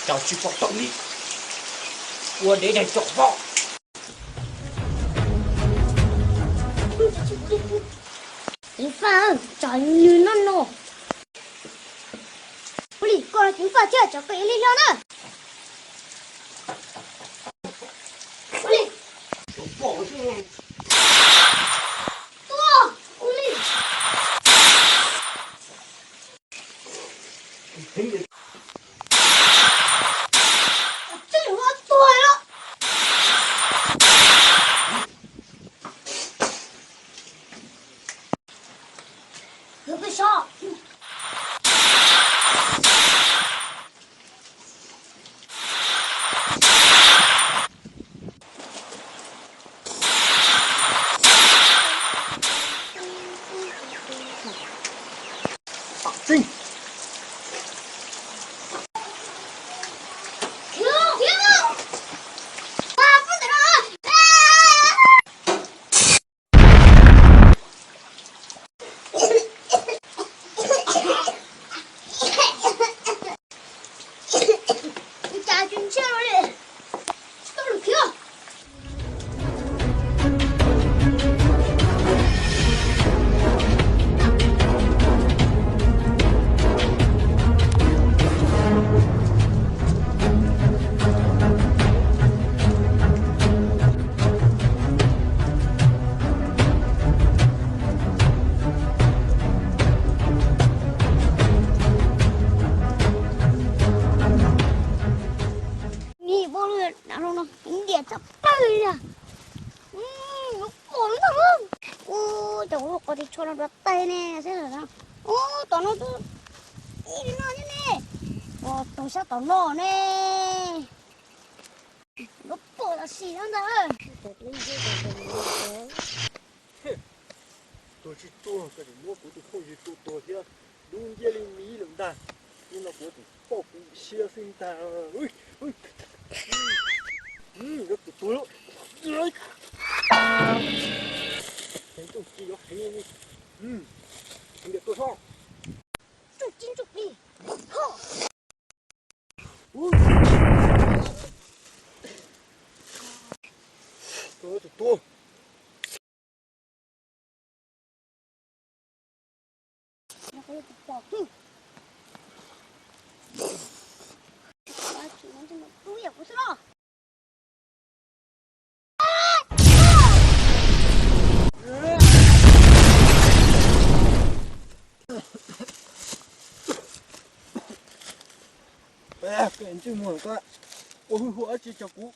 找去报动力，我得找报。警方找你了喏，狐狸过来，警方这找个力量呢。狐狸，有报信。多狐狸，听见。这我对了。可不少。打针。停！啊，不能啊！你家军去了嘞，都是停。你不是然后呢？你也这背呀？我滚他们！我的穿了带呢，现在呢？等了都一年呢，我等下等了呢，我报了西洋的。多去多个人，我不都可以多些，农业的米能的，你那我都保护小心的，这不多了，这种只要黑你，你得多少？重金重利，好。多得多。那还有个保护。把主人这么猪也不是了。哎，赶紧么个，我会花去照顾。